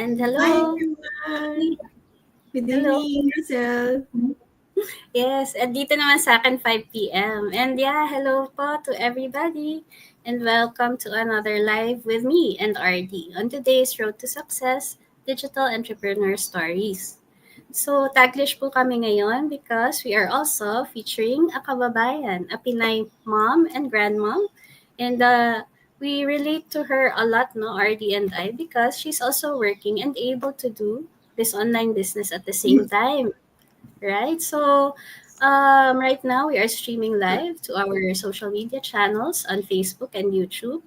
And Hi hello. everyone! Good Hello. evening, Rosel. Yes, at dito naman sa akin 5 p.m. And yeah, hello po to everybody. And welcome to another live with me and RD on today's Road to Success Digital Entrepreneur Stories. So, taglish po kami ngayon because we are also featuring a kababayan, a Pinay mom and grandmom. And we relate to her a lot, no, RD and I, because she's also working and able to do this online business at the same time, right? So, right now we are streaming live to our social media channels on Facebook and YouTube.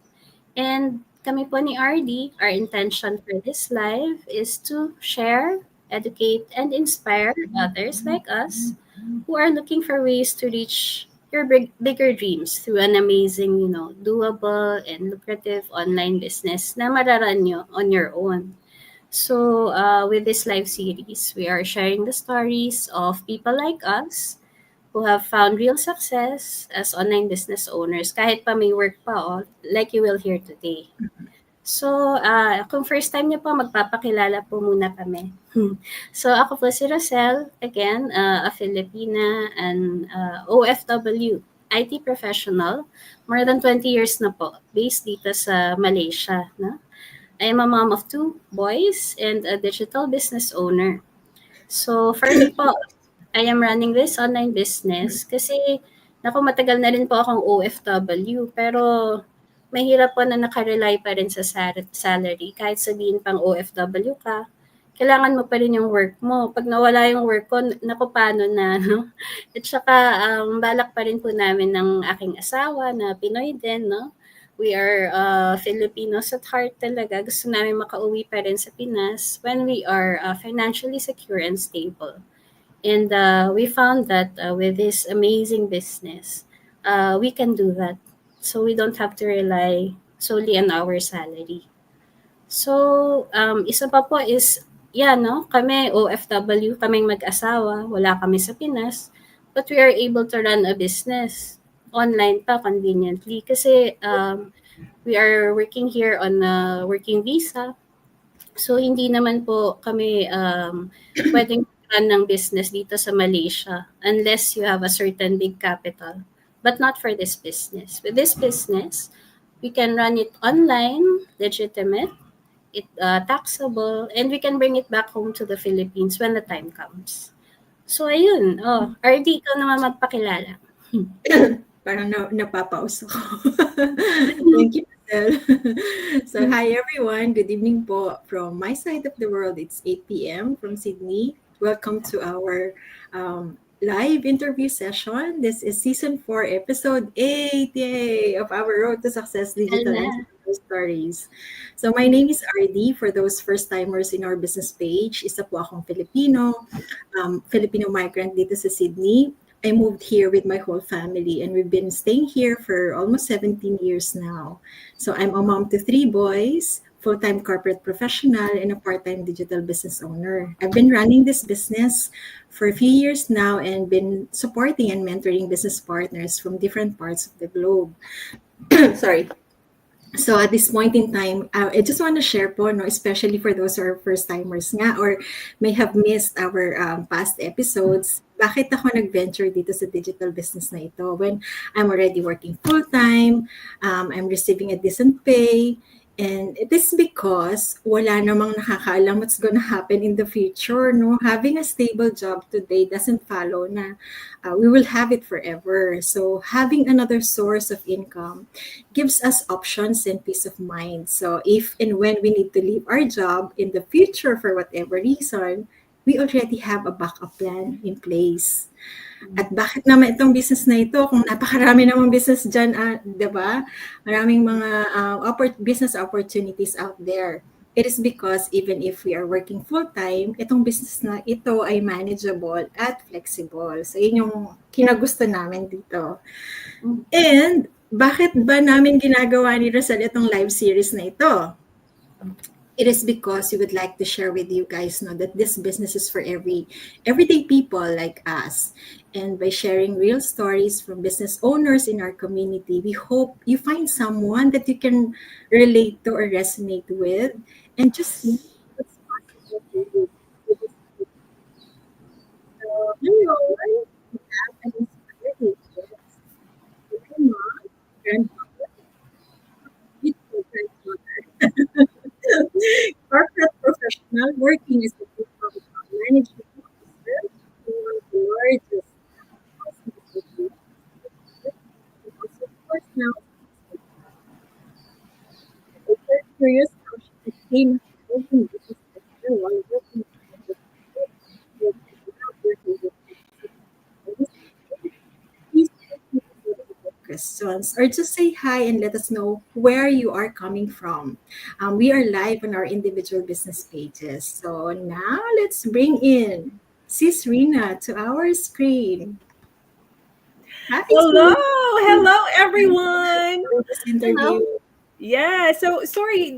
And kami po ni RD, our intention for this live is to share, educate, and inspire others like us who are looking for ways to reach your bigger dreams through an amazing, doable and lucrative online business na mararan nyo on your own. So, with this live series, we are sharing the stories of people like us who have found real success as online business owners kahit pa may work pa, like you will hear today. So, kung first time niyo po, magpapakilala po muna kami. So, ako po si Rosel, again, a Filipina and OFW, IT professional. More than 20 years na po, based dito sa Malaysia. No? I am a mom of two boys and a digital business owner. So, for me po, I am running this online business kasi naku, matagal na rin po akong OFW pero mahirap po na nakarely pa rin sa salary. Kahit sabihin pang OFW ka, kailangan mo pa rin yung work mo. Pag nawala yung work ko, naku, paano na, no? At saka, balak pa rin po namin ng aking asawa na Pinoy din, no? We are Filipinos at heart talaga. Gusto namin makauwi pa rin sa Pinas when we are financially secure and stable. And we found that with this amazing business, we can do that. So we don't have to rely solely on our salary. So, isa pa po is, yeah, no, kami OFW, kaming mag-asawa, wala kami sa Pinas, but we are able to run a business online pa conveniently kasi we are working here on a working visa. So, hindi naman po kami pwedeng run ng business dito sa Malaysia unless you have a certain big capital. But not for this business. With this business, we can run it online, legitimate, it taxable, and we can bring it back home to the Philippines when the time comes. So, ayun. Oh, RD, ikaw naman magpakilala. Parang napapauso ko. Thank you, Rosel. So, hi everyone. Good evening po. From my side of the world, it's 8 p.m. from Sydney. Welcome to our live interview session. This is season 4, episode 8, yay, of our Road to Success Digital Ala. Entrepreneur Stories. So my name is RD. For those first-timers in our business page, isa po akong Filipino, Filipino migrant dito sa Sydney. I moved here with my whole family and we've been staying here for almost 17 years now. So I'm a mom to 3 boys, full-time corporate professional, and a part-time digital business owner. I've been running this business for a few years now and been supporting and mentoring business partners from different parts of the globe. Sorry. So at this point in time, I just want to share po, no, especially for those who are first-timers nga or may have missed our past episodes, bakit ako nag-venture dito sa digital business na ito when I'm already working full-time, I'm receiving a decent pay, and it is because wala namang nakakaalam what's gonna happen in the future, no? Having a stable job today doesn't follow na we will have it forever. So having another source of income gives us options and peace of mind. So if and when we need to leave our job in the future for whatever reason, we already have a backup plan in place. At bakit naman itong business na ito kung napakarami namang business dyan, di ba? Maraming mga business opportunities out there. It is because even if we are working full-time, itong business na ito ay manageable at flexible. So yun yung kinagusto namin dito. And bakit ba namin ginagawa ni Rosal itong live series na ito? It is because we would like to share with you guys know that this business is for everyday people like us. And by sharing real stories from business owners in our community, we hope you find someone that you can relate to or resonate with and just So, hello, we have an inspiring guest, Rhina, grandmother, beautiful grandmother, corporate professional working as a people management officer for the largest multinational corporation, and also, of course, now if you're curious how she became a golden business partner while working as a corporate and now working with please feel free to put in your questions or just say hi and let us know where you are coming from. We are live on our individual business pages. So now let's bring in Sis Rina to our screen. Hi, Hello, Sis. hello everyone. For this interview. Hello. Yeah, so sorry,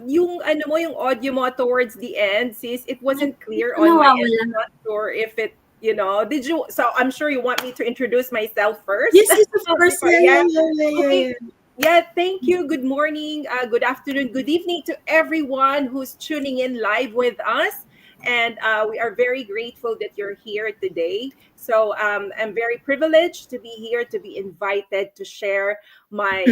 yung ano mo yung audio mo towards the end, sis, it wasn't clear on my end. Nawawala. I'm not sure if did you so I'm sure you want me to introduce myself first Yes, yes, of course. before Yeah, yeah. yeah, yeah, yeah, yeah, Okay. yeah. Yeah, thank you. Good morning, good afternoon, good evening to everyone who's tuning in live with us. And we are very grateful that you're here today. So I'm very privileged to be here, to be invited to share my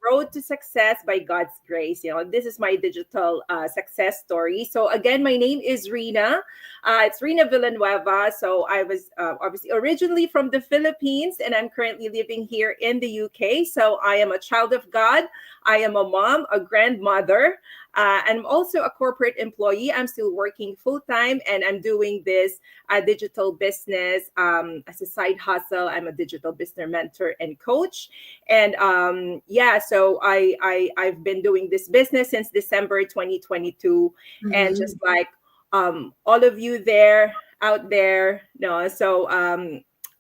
road to success by God's grace. This is my digital success story. So again, my name is Rina. It's Rina Villanueva. So I was obviously originally from the Philippines, and I'm currently living here in the UK. So I am a child of God. I am a mom, a grandmother, and I'm also a corporate employee. I'm still working full time, and I'm doing this digital business as a side hustle. I'm a digital business mentor and coach, and yeah, so I've been doing this business since December 2022, and Mhm. just like all of you there out there, no, so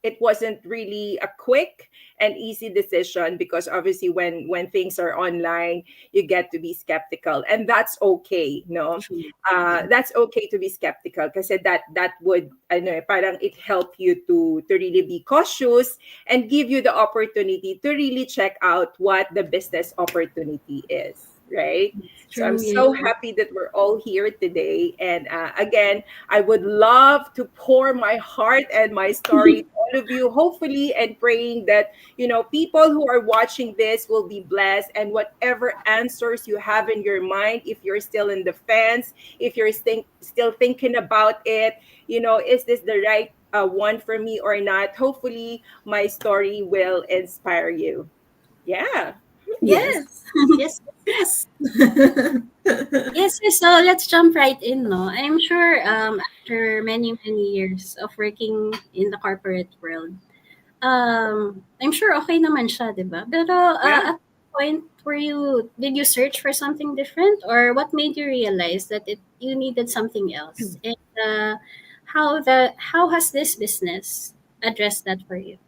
it wasn't really a quick and easy decision because obviously when things are online you get to be skeptical, and that's okay, no. True. Yeah. That's okay to be skeptical kasi that would ano parang it help you to really be cautious and give you the opportunity to really check out what the business opportunity is, right? It's So I'm true. Yeah, so yeah. happy that we're all here today. And again, I would love to pour my heart and my story to all of you, hopefully, and praying that, people who are watching this will be blessed. And whatever answers you have in your mind, if you're still in the fence, if you're still thinking about it, is this the right one for me or not? Hopefully, my story will inspire you. Yeah. Yes. Yes. Yes, yes, yes. Yes, yes. So let's jump right in, no? I'm sure after many, many years of working in the corporate world, I'm sure okay naman siya, di ba? Pero Yeah. at the point did you search for something different, or what made you realize that you needed something else? And how has this business addressed that for you?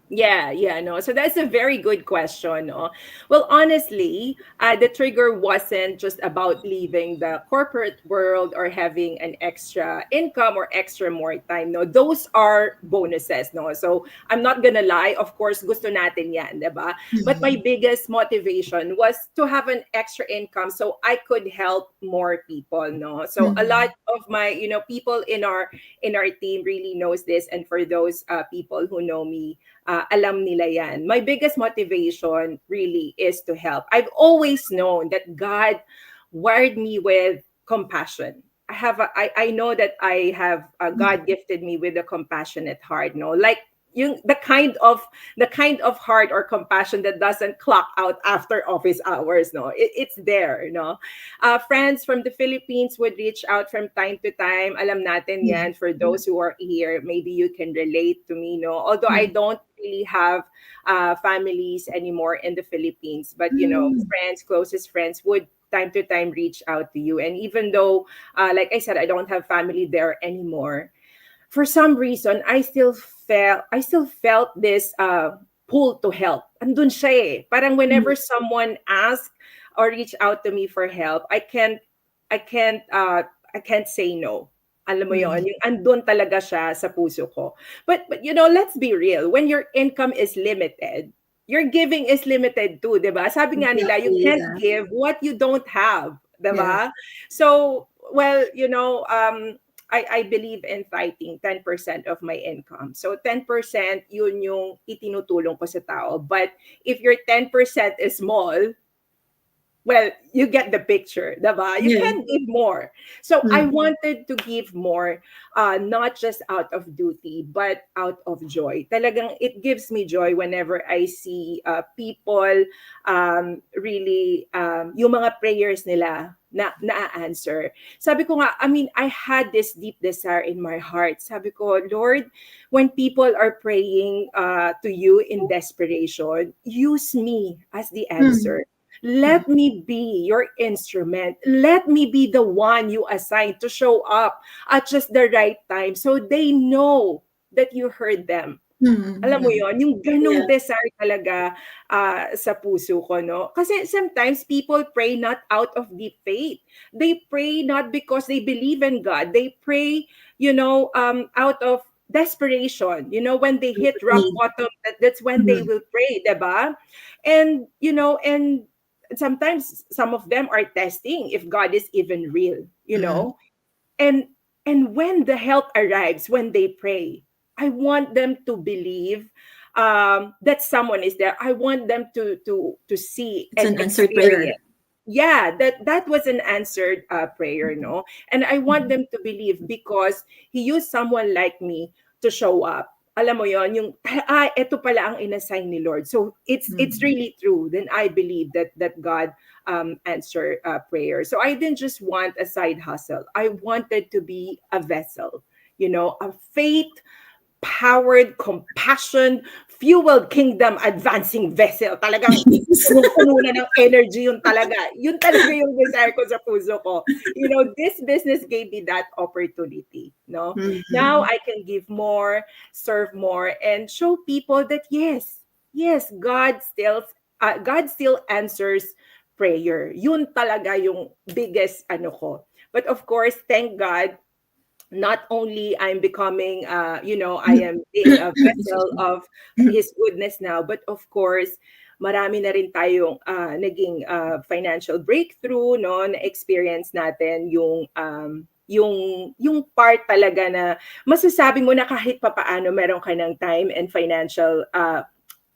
Yeah, yeah, no. So that's a very good question, no. Well, honestly, the trigger wasn't just about leaving the corporate world or having an extra income or extra more time, no. Those are bonuses, no. So I'm not gonna lie, of course, gusto natin yan, diba? But my Mhm. biggest motivation was to have an extra income so I could help more people, no. So a lot Mhm. of my, people in our team really knows this, and for those people who know me, alam nila yan. My biggest motivation really is to help. I've always known that God wired me with compassion. I know that I have God gifted me with a compassionate heart, no? Like the kind of heart or compassion that doesn't clock out after office hours, no. It's there, no. Friends from the Philippines would reach out from time to time. Alam natin Mhm. yan. For those who are here, maybe you can relate to me, no? Although I Mhm. don't really have families anymore in the Philippines, but Mhm. friends, closest friends would time to time reach out to you. And even though, like I said, I don't have family there anymore, for some reason I still felt this pull to help. Andun siya eh. Parang Mhm. whenever someone asks or reach out to me for help, I can't say no. Alam mo yon, Mhm. yung andun talaga siya sa puso ko. But let's be real. When your income is limited, your giving is limited too, 'di ba? Sabi nga nila, you Exactly. can't Yeah. give what you don't have, 'di Yeah. ba? So well, I believe in fighting 10% of my income. So 10% yun yung itinutulong ko sa tao. But if your 10% is small, well, you get the picture, diba? You Yeah. can give more. So I Mm. wanted to give more, not just out of duty, but out of joy. Talagang it gives me joy whenever I see people really, yung mga prayers nila na-answer. Sabi ko nga, I mean, I had this deep desire in my heart. Sabi ko, Lord, when people are praying to you in desperation, use me as the Mm. answer. Let me be your instrument. Let me be the one you assign to show up at just the right time so they know that you heard them. Mm. Alam mo yon, yung ganong Yeah. desire talaga sa puso ko, no? Kasi sometimes people pray not out of deep faith. They pray not because they believe in God. They pray, out of desperation. When they hit rock Need. bottom, that's when they Mm. will pray, diba? And sometimes some of them are testing if God is even real, Mm. and when the help arrives, when they pray, I want them to believe that someone is there. I want them to see It's and an answered prayer. experience, yeah, that was an answered prayer, no? And I want Mm. them to believe because he used someone like me to show up. Alam mo yon, yung ito pala ang inassign ni Lord. So it's Mm. really true. Then I believe that God answer prayer. So I didn't just want a side hustle. I wanted to be a vessel, a faith powered, compassion, fueled kingdom advancing vessel. Talagang Yes. punong-puno na ng energy yun talaga. Yun talaga yung desire ko sa puso ko. This business gave me that opportunity. No? Now Mm. I can give more, serve more, and show people that yes, God still answers prayer. Yun talaga yung biggest ano ko. But of course, thank God, not only I'm becoming, I am being a Excuse vessel me. of His goodness now, but of course, marami na rin tayong naging financial breakthrough, no, na experience natin yung part talaga na masasabi mo na kahit papaano meron ka ng time and financial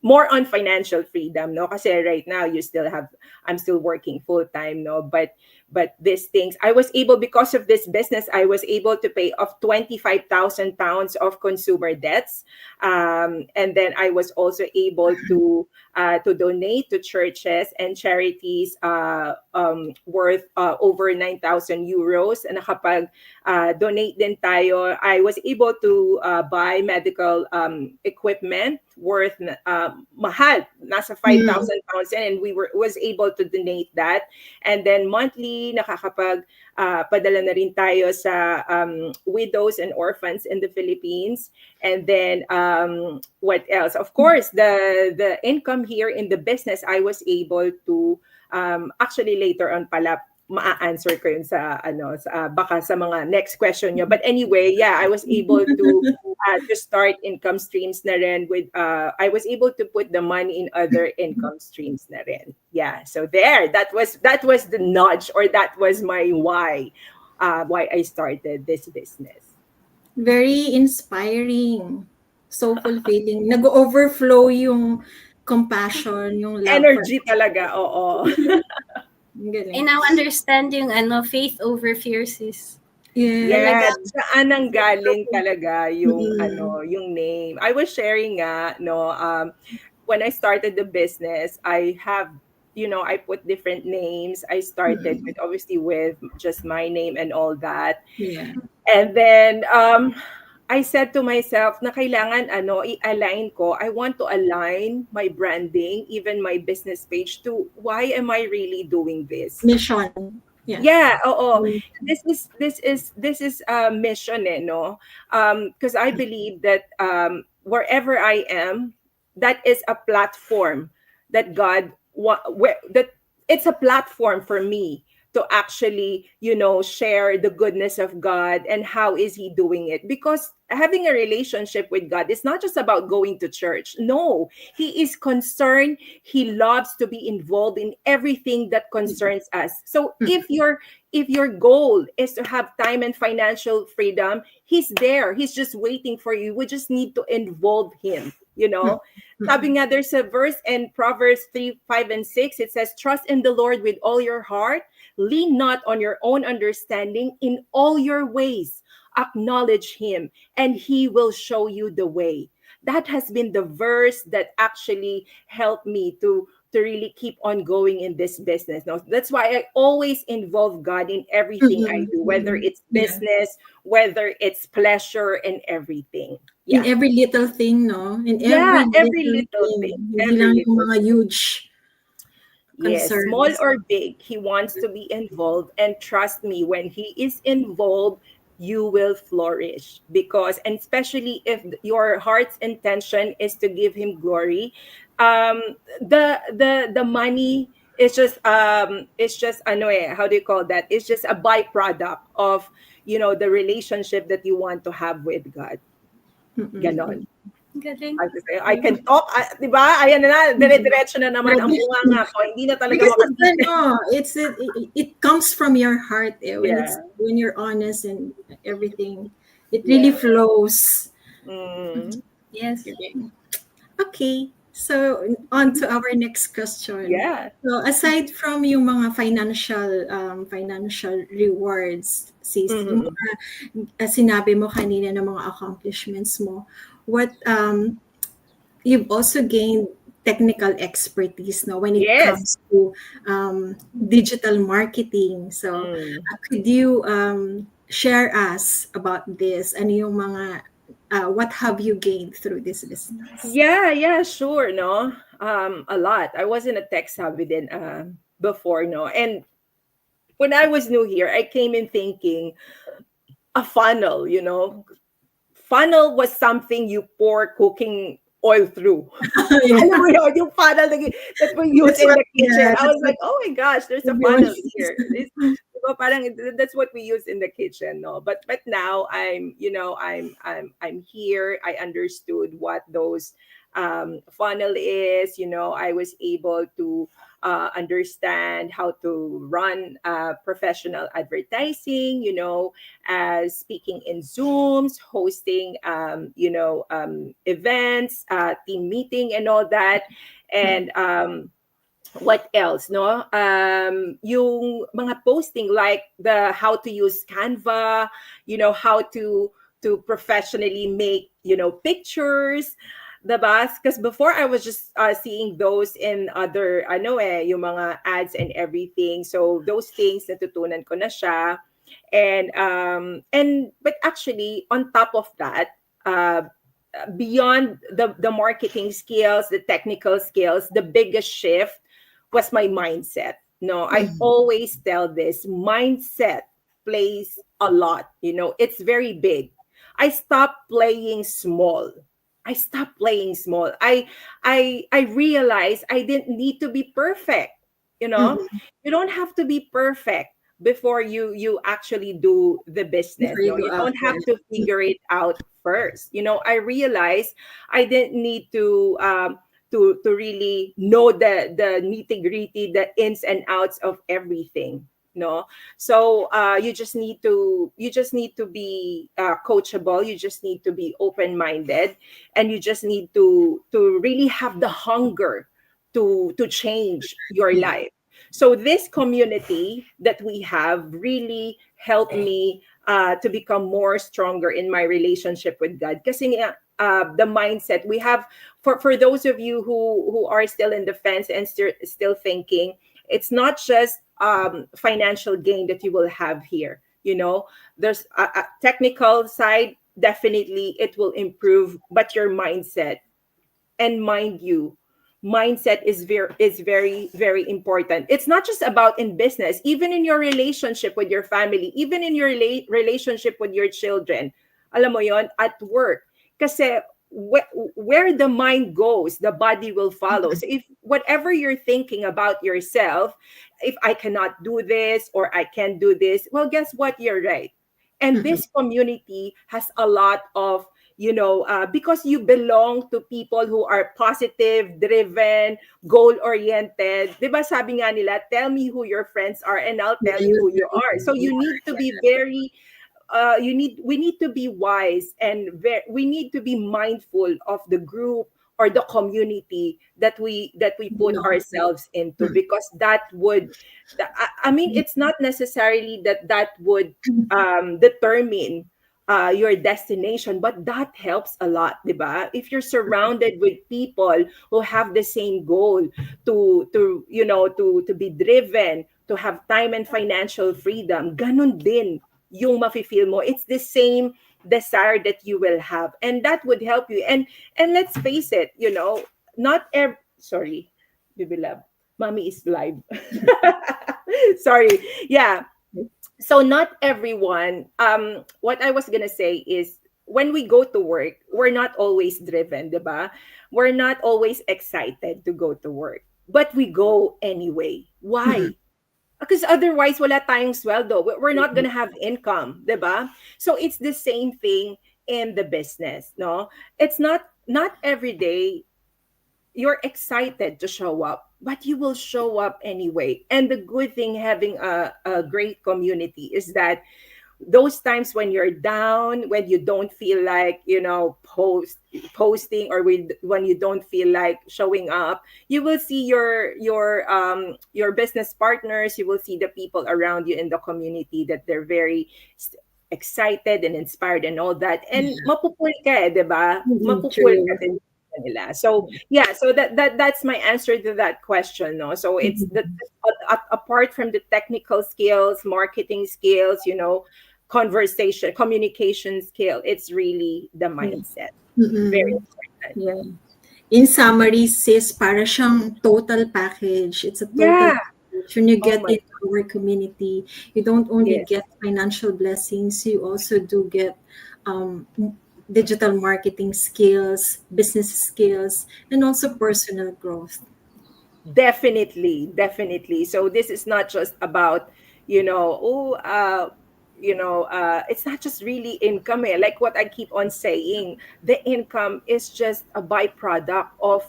more on financial freedom, no, kasi right now I'm still working full time, no, but these things I was able, because of this business, I was able to pay off 25,000 pounds of consumer debts, and then I was also able to donate to churches and charities worth over 9,000 euros, and nakapag donate din tayo. I was able to buy medical equipment worth mahal, nasa Mm. 5,000 pounds yan, and was able to donate that. And then monthly, nakakapag padala na rin tayo sa widows and orphans in the Philippines. And then what else? Of course, the income here in the business, I was able to actually later on pala ma-answer ko yun sa baka sa mga next question nyo. But anyway, yeah, I was able to start income streams na rin with I was able to put the money in other income streams na rin. Yeah, so there, that was the nudge, or that was my why I started this business. Very inspiring. So fulfilling. Nag-overflow yung compassion, yung love for Energy talaga, oo. Ang I galing. now understand yung faith over fear, sis. Yes. Yeah, Talagang, saan ang galing talaga yung Mm. yung name. I was sharing nga, no, when I started the business, I have, I put different names. I started Mm. with obviously with just my name and all that. Yeah. And then I said to myself na kailangan i-align ko. I want to align my branding, even my business page, to why am I really doing this? Mission. Yeah. Yeah, oo. Mm. This is a mission, no? Because I believe that wherever I am, that is a platform that God that it's a platform for me to actually, share the goodness of God and how is he doing it. Because having a relationship with God is not just about going to church. No, he is concerned. He loves to be involved in everything that concerns us. So if your goal is to have time and financial freedom, he's there. He's just waiting for you. We just need to involve him. Sabi nga, there's a verse in Proverbs 3, 5, and 6. It says, trust in the Lord with all your heart. Lean not on your own understanding. In all your ways, acknowledge him, and he will show you the way. That has been the verse that actually helped me to really keep on going in this business. Now, that's why I always involve God in everything I do, whether it's Yeah. business, whether it's pleasure, and everything. In Yeah. every little thing, no? In Yeah, every every little little thing. thing. Hindi Every lang yung little mga thing. huge Yes, small concerns. or big, he wants to be involved. And trust me, when he is involved, you will flourish. Because, and especially if your heart's intention is to give him glory, the money is just ano how do you call that? It's just a byproduct of the relationship that you want to have with God. Mm-mm. Ganon. Galing. I can talk, di ba? Ayan na, dire-diretso na naman ang Grabe. bunganga ko. Hindi na talaga Because it's makatigil. it comes from your heart, when Yeah. when you're honest and everything, it really Yeah. flows. Mm. Yes. Okay, so on to our next question. Yeah. So aside from yung mga financial rewards, sis, yung Mhm. mga sinabi mo kanina ng mga accomplishments mo, what you've also gained technical expertise, no, when it Yes. comes to digital marketing. So Mm. could you share us about this? Ano yung mga what have you gained through this business? Yeah, sure, no. A lot. I wasn't a tech savvy then before, no. And when I was new here, I came in thinking a funnel. Funnel was something you pour cooking oil through. Yeah, Alam mo yun, yung funnel that we use that's in what. the kitchen. Yeah, I that's was what like, oh my gosh, there's a everyone funnel is. here. Diba, parang that's what we use in the kitchen, no. But now I'm here. I understood what those funnel is. I was able to understand how to run professional advertising. As speaking in Zooms, hosting, events, team meeting, and all that. And what else, no? Yung mga posting like the how to use Canva, how to professionally make, pictures. Diba? Because before I was just seeing those in other, yung mga ads and everything. So those things natutunan ko na siya. And but actually on top of that, beyond the marketing skills, the technical skills, the biggest shift was my mindset. No, I always tell this, mindset plays a lot. It's very big. I stopped playing small. I stopped playing small. I realized I didn't need to be perfect. You know, Mhm. you don't have to be perfect before you actually do the business. Before you No, go you out don't have there. to figure it out first. I realized I didn't need to really know the nitty gritty, the ins and outs of everything. No, so you just need to be coachable. You just need to be open minded, and you just need to really have the hunger to change your Yeah. life. So this community that we have really helped me to become more stronger in my relationship with God. Kasi the mindset we have, for those of you who are still in the fence and still thinking, it's not just financial gain that you will have here. There's a technical side. Definitely it will improve, but your mindset, and mind you, mindset is very very important. It's not just about in business, even in your relationship with your family, even in your relationship with your children. Alam mo yon, at work. Kasi where the mind goes, the body will follow. So if whatever you're thinking about yourself, if I cannot do this or I can't do this, well, guess what? You're right. And Mhm. this community has a lot of, because you belong to people who are positive, driven, goal oriented. 'Di ba sabi nga nila, tell me who your friends are and I'll Yeah, tell you you who you tell are. me So who you you are. need to be very we need to be wise, and we need to be mindful of the group or the community that we put Belong to. ourselves into, Mm. because that would I mean, it's not necessarily that would determine your destination, but that helps a lot, diba? If you're surrounded with people who have the same goal, to be driven, to have time and financial freedom, ganun din yung mafe-feel mo. It's the same desire that you will have, and that would help you. And let's face it, not every sorry, baby love, mommy is live. Sorry. Yeah. So not everyone, what I was gonna say is, when we go to work, we're not always driven, diba? We're not always excited to go to work, but we go anyway. Mhm. Why? Because otherwise wala tayong sweldo. We're not gonna have income, 'di ba? So it's the same thing in the business, no? It's not every day you're excited to show up, but you will show up anyway. And the good thing having a great community is that those times when you're down, when you don't feel like, posting, or when you don't feel like showing up, you will see your business partners, you will see the people around you in the community, that they're very excited and inspired and all that, and Yeah. mapupul ka, 'di ba? Mhm. Mapupul ka True. din sa nila. So yeah, so that's my answer to that question, no? So it's that, Mhm. apart from the technical skills, marketing skills, conversation, communication skill, it's really the Yeah. mindset. Very Mm-mm. important. Yeah. In summary, sis, para siyang total package. It's a total Yeah. package. When you Oh get my. into our community, you don't only Yes. get financial blessings, you also do get digital marketing skills, business skills, and also personal growth. Definitely, definitely. So this is not just about, it's not just really income. Like what I keep on saying, the income is just a byproduct of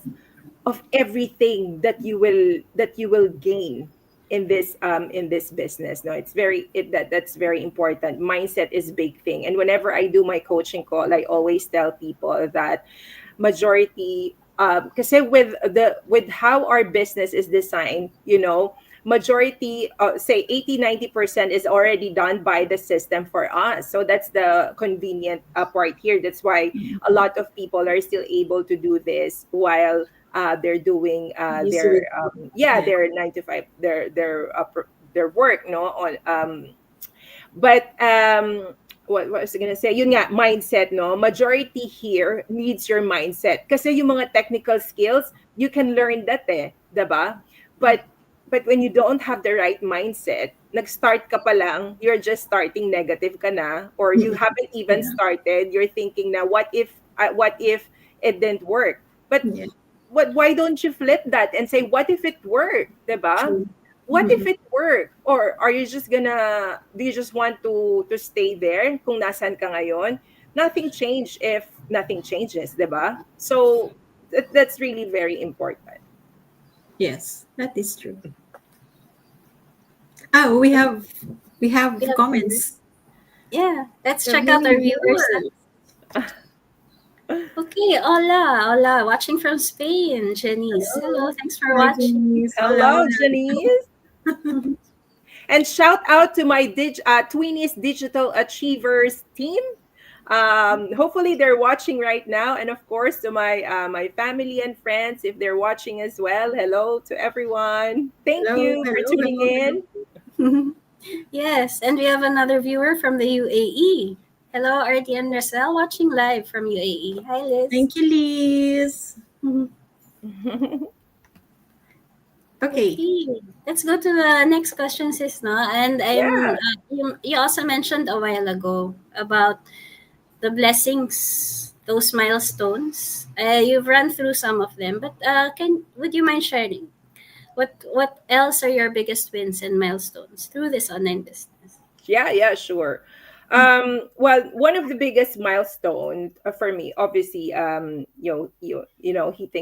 everything that you will gain in this business. No, it's that's very important. Mindset is big thing. And whenever I do my coaching call, I always tell people that majority, kasi with how our business is designed, majority, say 80-90% is already done by the system for us. So that's the convenient part here. That's why a lot of people are still able to do this while they're doing Busy their with yeah. their 9 to 5, their work, no, on but what was I gonna say? Yun nga, mindset, no? Majority here needs your mindset. Kasi yung mga technical skills, you can learn that, eh, 'di ba? But when you don't have the right mindset, nag-start ka pa lang, you're just starting, negative ka na, or you Mm-mm. haven't even Yeah. started, you're thinking na, what if it didn't work? But Yeah. why don't you flip that and say, what if it worked, 'di ba? True. What if Mm-mm. it worked? Or are you just gonna do you just want to stay there kung nasan ka ngayon? Nothing changed if nothing changes, 'di ba? So that's really very important. Yes, that is true. Oh, we We have have viewers. comments. Yeah, let's We have check out our new viewers now. viewers. Okay, hola, hola, watching from Spain, Janice. Hello, Hello. thanks for Hi, watching. Janice. Hola, Hello, hola. Janice. And shout out to my Tweenies Digital Achievers team. Hopefully they're watching right now, and of course to my family and friends, if they're watching as well. Hello to everyone. Thank Hello, you for hello, tuning hello, hello. in. Yes, and we have another viewer from the UAE. Hello, Artie and Rosel, watching live from UAE. Hi, Liz. Thank you, Liz. Okay. Okay, let's go to the next question, sis. No, and I'm Yeah. you also mentioned a while ago about the blessings those milestones? You've run through some of them, but can would you mind sharing what else are your biggest wins and milestones through this online business? Yeah, yeah, sure. Well, one of the biggest milestone for me, obviously, hitting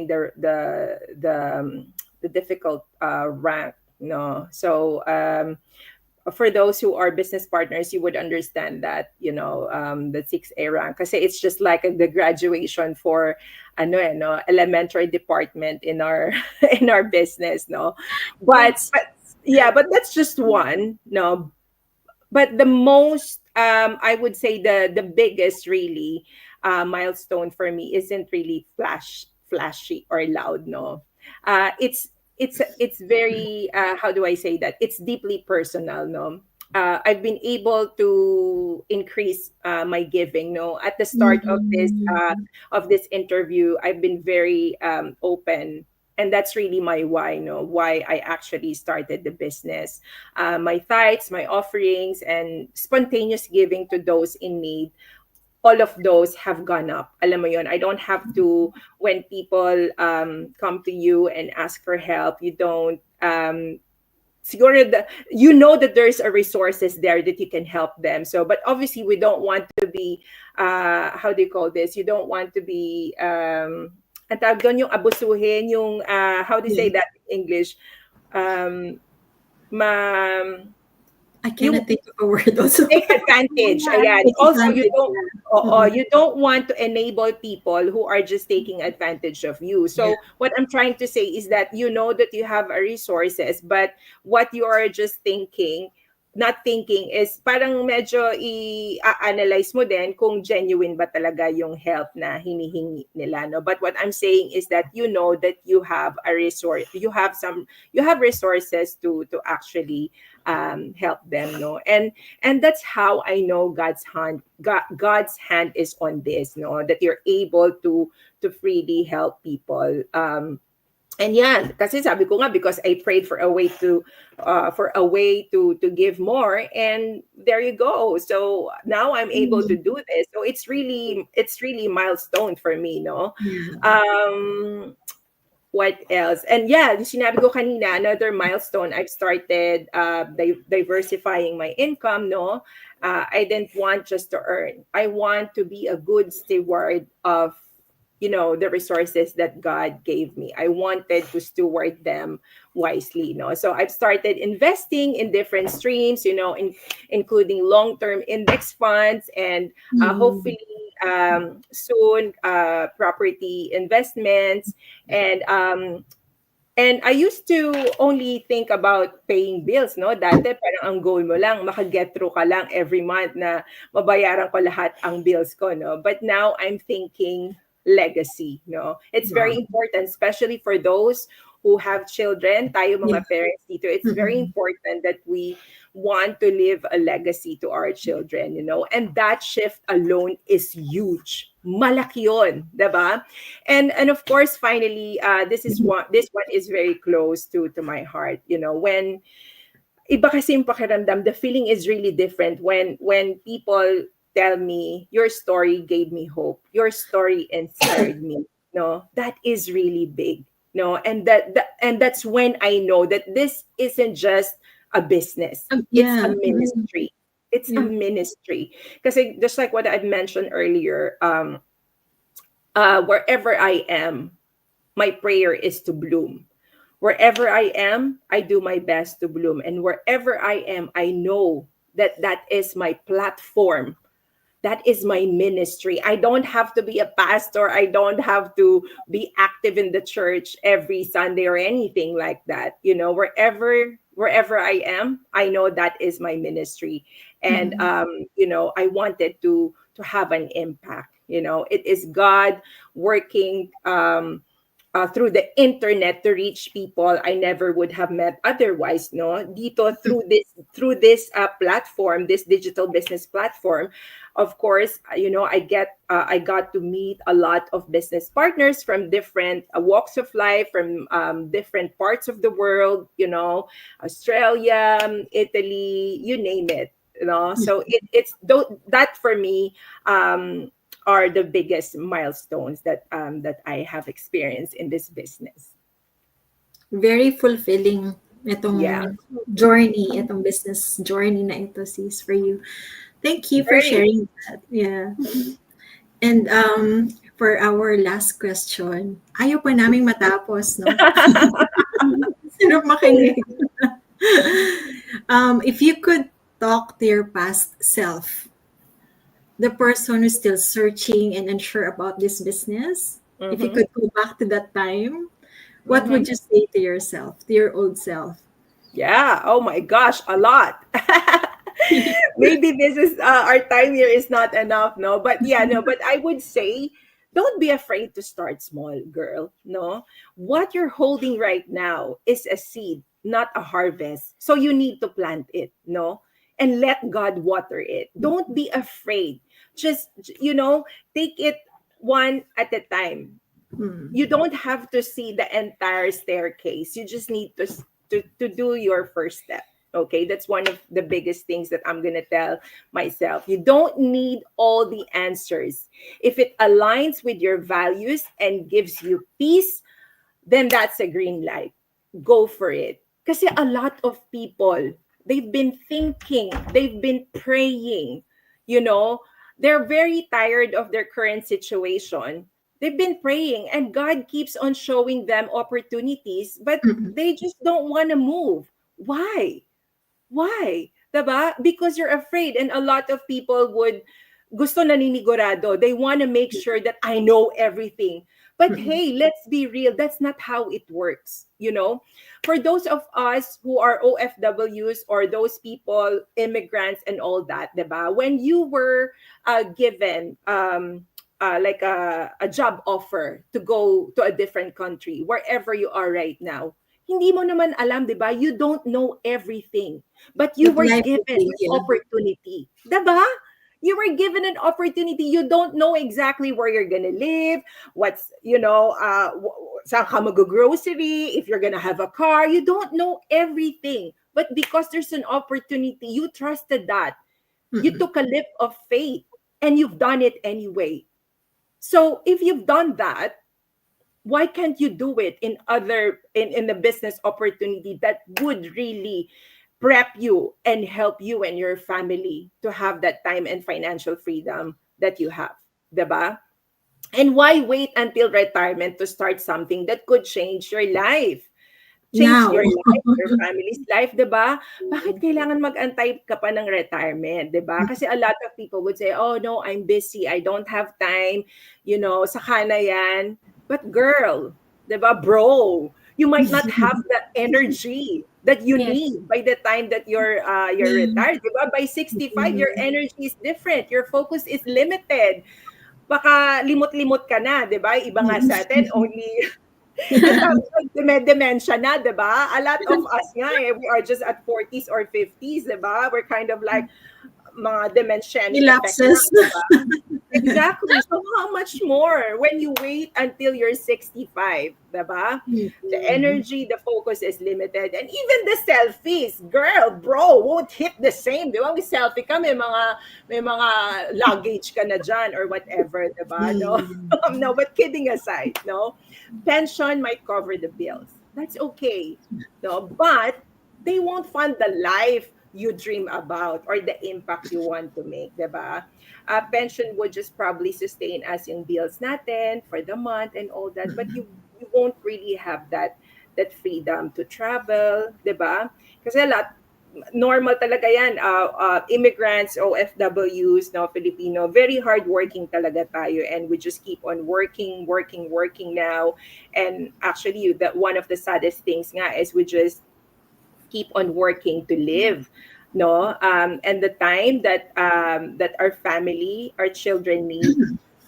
the difficult rank. No, so for those who are business partners, you would understand that the 6A rank, kasi it's just like the graduation for elementary department in our in our business, no, but Yes. but yeah, but that's just one, no, but the most I would say the biggest really milestone for me isn't really flashy or loud, no. It's very how do I say that, it's deeply personal, no. I've been able to increase my giving, no. At the start Mm-hmm. of this interview, I've been very open, and that's really my why, no, why I actually started the business. My tithes, my offerings, and spontaneous giving to those in need, all of those have gone up. Alam mo yon, I don't have to, when people come to you and ask for help, you don't, siguro you know that there's a resources there that you can help them. So, but obviously we don't want to be, how do you call this? You don't want to be, ang tawag doon, yung abusuhin, yung, how do you say Yeah. that in English? Um, ma I yung cannot think of a word also. take advantage, ayan. Take Also, you advantage, don't, yeah. oo, you don't want to enable people who are just taking advantage of you. Yeah. So what I'm trying to say is that you know that you have a resources, but what you are just thinking, not thinking, is parang medyo i-analyze mo din kung genuine ba talaga yung help na hinihingi nila, no. But what I'm saying is that you know that you have a resource, you have resources to actually help them, no. And that's how I know God's hand is on this, no, that you're able to freely help people. And yeah, kasi sabi ko nga, because I prayed for a way to give more, and there you go. So now I'm able to Mhm. do this. So it's really milestone for me, no. Yeah. um what else? And yeah, yung sinabi ko kanina, another milestone, I've started diversifying my income, no. I didn't want just to earn. I want to be a good steward of the resources that God gave me. I wanted to steward them wisely, no. So I've started investing in different streams, including long-term index funds, and Mhm. hopefully soon property investments. And I used to only think about paying bills, no? Dati parang ang goal mo lang, maka-get through ka lang every month na mabayaran ko lahat ang bills ko, no? But now I'm thinking legacy, no? It's very Wow. important, especially for those who have children, tayo Yeah. mga parents dito. It's very Mhm. important that we want to leave a legacy to our children, and that shift alone is huge. Malaki yun, 'di ba? And of course, finally, this one is very close to my heart, when iba kasi yung pakiramdam, the feeling is really different when people tell me your story gave me hope, your story inspired me, no. That is really big, no. And that's when I know that this isn't just a business, it's a Yeah. Mhm. ministry. It's a Yeah. ministry. Because just like what I mentioned earlier, wherever I am, my prayer is to bloom. Wherever I am, I do my best to bloom. And wherever I am, I know that that is my platform. That is my ministry. I don't have to be a pastor. I don't have to be active in the church every Sunday or anything like that. Wherever I am, I know that is my ministry. And Mhm. I wanted to have an impact. It is God working through the internet to reach people I never would have met otherwise, no. Dito, through this platform, this digital business platform, of course, I got to meet a lot of business partners from different walks of life, from different parts of the world, Australia, Italy, you name it. So that for me, um are the biggest milestones that I have experienced in this business. Very fulfilling Yeah, itong journey, itong business journey na ito, sis, for you. Thank you for very. sharing that. Yeah. And for our last question, ayaw pa naming matapos, no? Sino makinig? If you could talk to your past self, the person who's still searching and unsure about this business, if you Mm-hmm. could go back to that time, what Mm-hmm. would you say to yourself, to your old self? Yeah. Oh my gosh, a lot. Maybe this is our time here is not enough, no? But yeah, no. But I would say, don't be afraid to start small, girl. No, what you're holding right now is a seed, not a harvest. So you need to plant it, no, and let God water it. Don't be afraid. Just take it one at a time. Hmm. You don't have to see the entire staircase. You just need to do your first step. Okay, that's one of the biggest things that I'm going to tell myself. You don't need all the answers. If it aligns with your values and gives you peace, then that's a green light. Go for it. Kasi a lot of people, they've been thinking, they've been praying, you know, they're very tired of their current situation. They've been praying and God keeps on showing them opportunities, but Mm-mm. they just don't want to move. Why? Why? Diba? Because you're afraid. And a lot of people would gusto naninigurado. They want to make sure that I know everything. But Mm-mm. hey, let's be real. That's not how it works. For those of us who are OFWs or those people, immigrants and all that, diba? When you were given like a job offer to go to a different country, wherever you are right now, hindi mo naman alam, di ba? You don't know everything. But you But were life given will an take you. opportunity. Diba? You were given an opportunity. You don't know exactly where you're gonna live, saan ka mag-grocery, if you're gonna have a car. You don't know everything. But because there's an opportunity, you trusted that. You Mm-mm. took a leap of faith and you've done it anyway. So if you've done that, why can't you do it in the business opportunity that would really prep you and help you and your family to have that time and financial freedom that you have, diba? And why wait until retirement to start something that could change your life, change Now. your life, your family's life, 'di ba? Bakit kailangan mag-antay ka pa ng retirement, 'di ba? Kasi a lot of people would say, "Oh no, I'm busy. I don't have time." Saka na 'yan. But girl, 'di ba, bro, you might not have the energy that you Yes. need by the time that you're retired, 'di ba? By 65, your energy is different. Your focus is limited. Baka limot-limot ka na, 'di ba? Iba nga sa atin, only yung tawag doon, demensya na, 'di ba? A lot of us nga we are just at 40s or 50s, 'di ba? We're kind of like mga dementianic effect na, Relapses. 'di ba? Exactly. So how much more when you wait until you're 65, 'di ba? The Mm-mm. energy, the focus is limited. And even the selfies, girl, bro, won't hit the same. Di ba? May selfie ka, may mga luggage ka na dyan or whatever, di ba? No, Mm. no, but kidding aside, no? Pension might cover the bills. That's okay. No, but they won't fund the life you dream about or the impact you want to make, di ba? Pension would just probably sustain us yung bills natin for the month and all that, but you won't really have that freedom to travel, 'di ba? Kasi a lot normal talaga yan. Immigrants, OFWs, no, Filipino, very hardworking talaga tayo, and we just keep on working, working, working now. And actually, that one of the saddest things nga is we just keep on working to live, no, and the time that our family, our children need,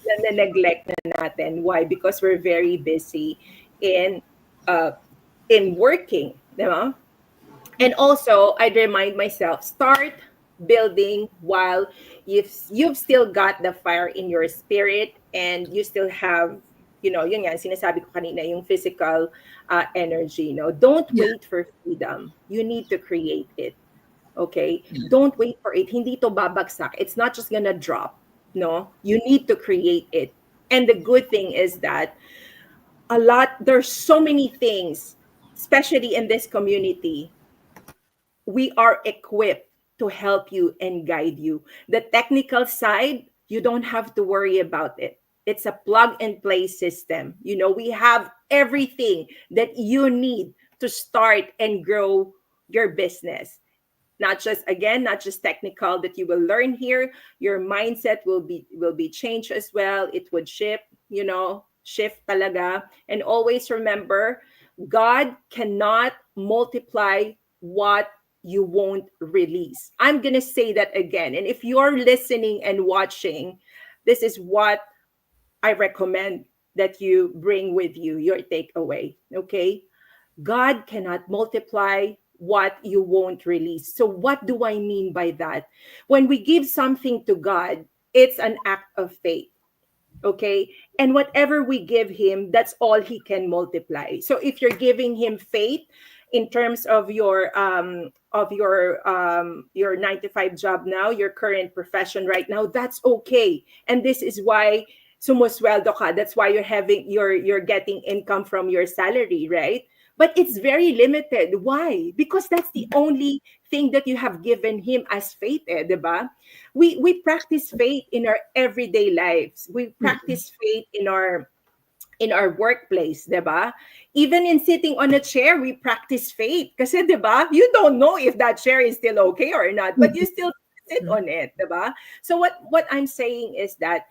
na neglect na natin. Why? Because we're very busy in uh in working, di ba? And also, I'd remind myself, start building while you've still got the fire in your spirit, and you still have, yun yan, sinasabi ko kanina, yung physical energy. Don't Yeah. wait for freedom. You need to create it. Okay? Don't wait for it. Hindi to babagsak. It's not just gonna drop. No, you need to create it. And the good thing is that there's so many things, especially in this community, we are equipped to help you and guide you. The technical side, you don't have to worry about it. It's a plug and play system. We have everything that you need to start and grow your business. Not just technical that you will learn here. Your mindset will be changed as well. It would shift talaga. And always remember, God cannot multiply what you won't release. I'm going to say that again. And if you're listening and watching, this is what I recommend that you bring with you, your takeaway. Okay? God cannot multiply what you won't release. So, what do I mean by that? When we give something to God, it's an act of faith. Okay, and whatever we give him, that's all he can multiply. So if you're giving him faith in terms of your 9 to 5 job now, your current profession right now, that's okay. And this is why sumusweldo ka. That's why you're getting income from your salary, right? But it's very limited. Why? Because that's the only thing that you have given him as faith, diba? We practice faith in our everyday lives. We Mm-mm. practice faith in our workplace, 'di ba? Even in sitting on a chair, we practice faith. Kasi 'di ba? You don't know if that chair is still okay or not, but you still sit on it, 'di ba? So what I'm saying is that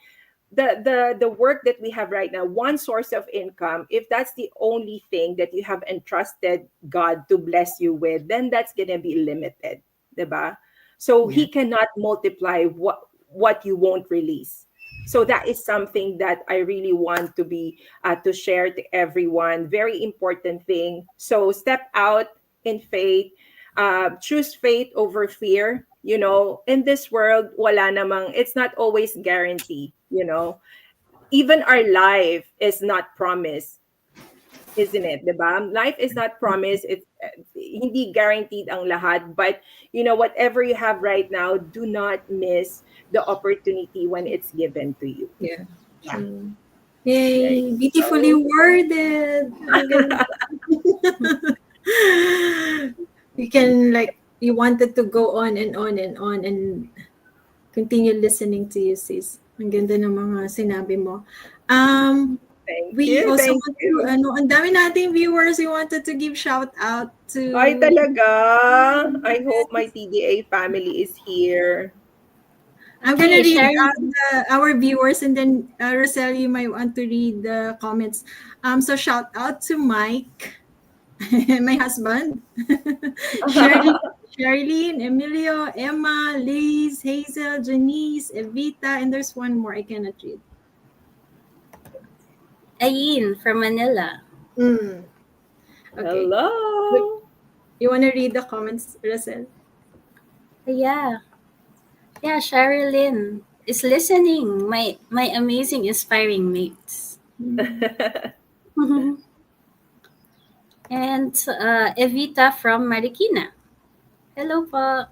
the work that we have right now, one source of income, if that's the only thing that you have entrusted God to bless you with, then that's gonna be limited, diba? So Yeah. he cannot multiply what you won't release. So that is something that I really want to share to everyone. Very important thing. So step out in faith, choose faith over fear. In this world, wala namang, it's not always guaranteed. Even our life is not promised, isn't it? Diba? Life is not promised. It's hindi guaranteed ang lahat. But, whatever you have right now, do not miss the opportunity when it's given to you. Yeah. Yeah. True. There Yay, you beautifully go. worded. Ang ganda. You can like you wanted to go on and on and on and continue listening to you, sis. Ang ganda ng mga sinabi mo. Um, Thank we you. also Thank want to, you. ang dami nating viewers. We wanted to give shout out Ay, to, talaga. I hope my TDA family is here. I'm gonna Okay, read Sharon. our viewers, and then Rosel, you might want to read the comments. So shout out to Mike, my husband, Shirley, Charlene, Emilio, Emma, Liz, Hazel, Janice, Evita, and there's one more I cannot read. Ayin from Manila. Mm, okay. Hello. You want to read the comments, Rosel? Yeah. Yeah, Sherilyn is listening. My amazing inspiring mates. And Evita from Marikina. Hello po.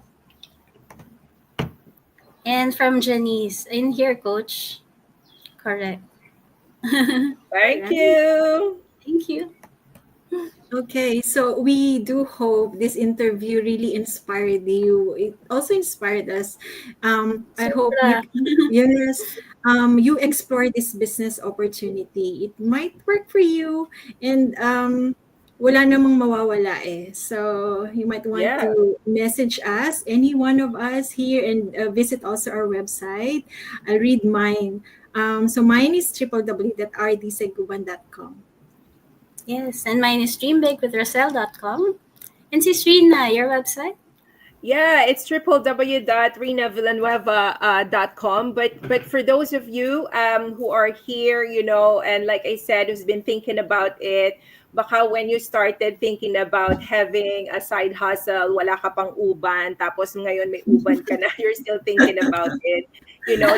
And from Janice. In here, coach. Correct. Thank Alright. you. Thank you. Okay, so we do hope this interview really inspired you. It also inspired us. I hope you, Sobra. yes, you explore this business opportunity. It might work for you, and wala namang mawawala eh. So you might want Yeah. to message us, any one of us here, and visit also our website. I'll read mine. So mine is www.rdseguban.com. Yes, and mine is dreambigwithrosel.com. And sis Rhina, your website? Yeah, it's www.rinavillanueva.com. But for those of you who are here, and like I said, who's been thinking about it, baka when you started thinking about having a side hustle, wala ka pang uban, tapos ngayon may uban ka na, you're still thinking about it.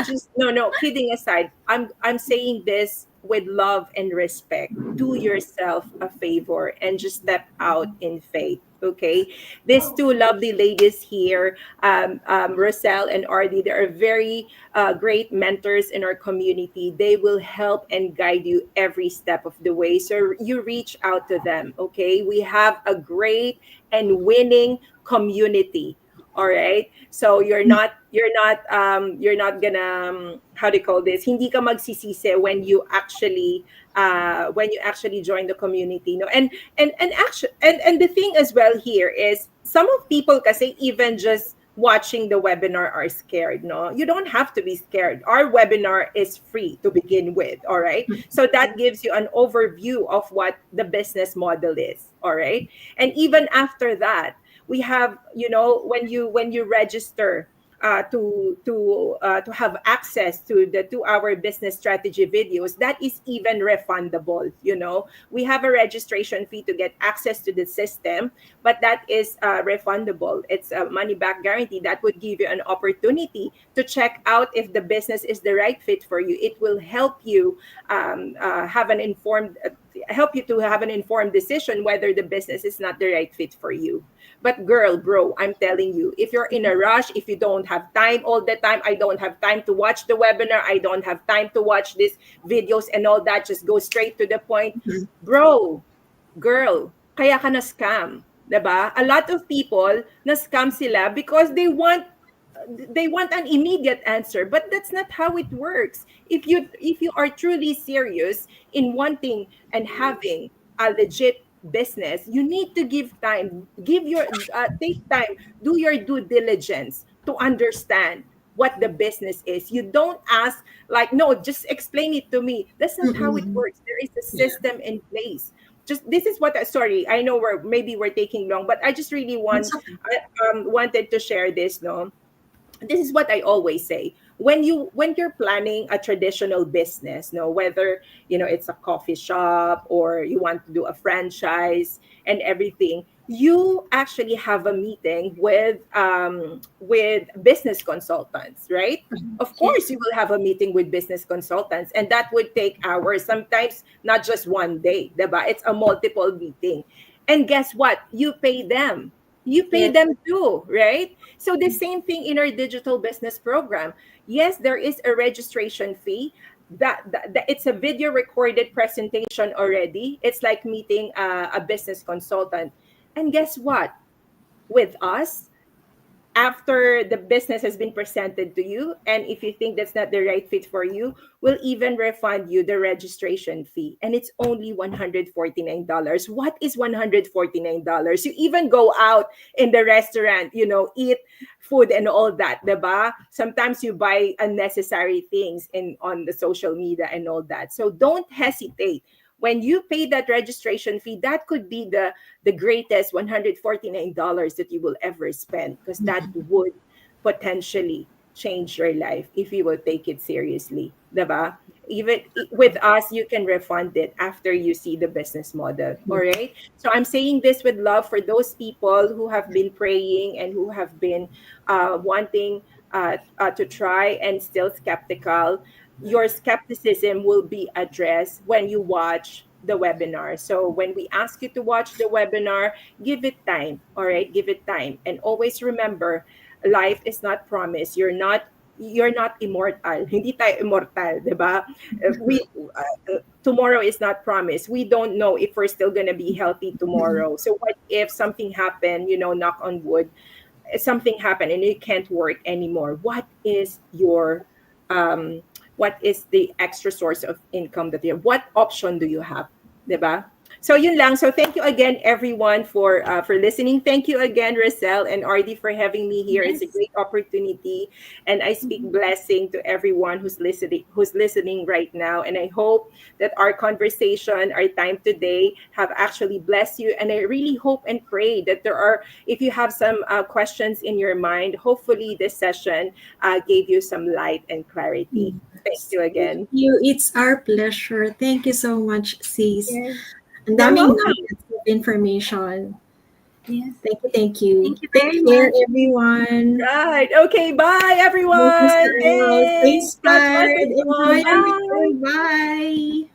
Just no, kidding aside, I'm saying this with love and respect. Do yourself a favor and just step out in faith. Okay, these two lovely ladies here, Roselle and Ardy, they are very great mentors in our community. They will help and guide you every step of the way. So you reach out to them. Okay, we have a great and winning community. All right. So you're not gonna how do you call this? Hindi ka magsisisi when you actually join the community, no. And the thing as well here is some of people kasi even just watching the webinar are scared, no. You don't have to be scared. Our webinar is free to begin with, all right? So that gives you an overview of what the business model is, all right? And even after that, we have, when you register to have access to the 2 hour business strategy videos, that is even refundable. We have a registration fee to get access to the system, but that is refundable. It's a money back guarantee that would give you an opportunity to check out if the business is the right fit for you. It will help you have an informed help you to have an informed decision whether the business is not the right fit for you. But girl, bro, I'm telling you, if you're in a rush, if you don't have time all the time, I don't have time to watch the webinar, I don't have time to watch these videos and all that, just go straight to the point. Bro, girl, kaya ka na scam, 'di ba? A lot of people na scam sila because they want an immediate answer, but that's not how it works. If you are truly serious in wanting and having a legit business, you need to give time, take time, do your due diligence to understand what the business is. You don't ask like, no, just explain it to me. That's not how it Mm-mm. works. There is a Yeah, system in place. Just this is what sorry, I know we're taking long, but I just really that's okay. wanted to share this, no. This is what I always say. When you're planning a traditional business, no, whether it's a coffee shop or you want to do a franchise and everything, you actually have a meeting with business consultants, right? Of course, Yes. you will have a meeting with business consultants, and that would take hours, sometimes not just one day, diba? It's a multiple meeting. And guess what? You pay Yes. them too, right? So the same thing in our digital business program. Yes, there is a registration fee. That it's a video recorded presentation already. It's like meeting a business consultant. And guess what? With us, after the business has been presented to you, and if you think that's not the right fit for you, we'll even refund you the registration fee, and it's only $149. What is $149? You even go out in the restaurant, eat food and all that, diba? Sometimes you buy unnecessary things on the social media and all that. So don't hesitate. When you pay that registration fee, that could be the greatest $149 that you will ever spend, because that Mhm. would potentially change your life if you will take it seriously, diba? Even with us, you can refund it after you see the business model. All right. So I'm saying this with love for those people who have been praying and who have been wanting to try and still skeptical. Your skepticism will be addressed when you watch the webinar. So when we ask you to watch the webinar, give it time. All right, give it time. And always remember, life is not promised. You're not immortal. Hindi tayo immortal, 'di ba? Tomorrow is not promised. We don't know if we're still going to be healthy tomorrow. So what if something happened, knock on wood, something happened and you can't work anymore? Um what is the extra source of income that you have? What option do you have, 'di ba? So yun lang. So thank you again everyone for listening. Thank you again, Rosel and RD, for having me here. It's a Yes. great opportunity, and I speak Mhm. blessing to everyone who's listening right now. And I hope that our conversation, our time today have actually blessed you. And I really hope and pray that if you have some questions in your mind, hopefully this session gave you some light and clarity. Thank Yes. you Thank again. you. It's our pleasure. Thank you so much, sis. Yes. Ang You're daming welcome. nuggets of information. Yes. Thank you, thank you. Thank you Take very care, much. everyone. Right. Okay. Bye, Thank you, everyone. Sarah. Stay Thanks. God bless inspired. us all. Enjoy your Bye. weekend. Bye.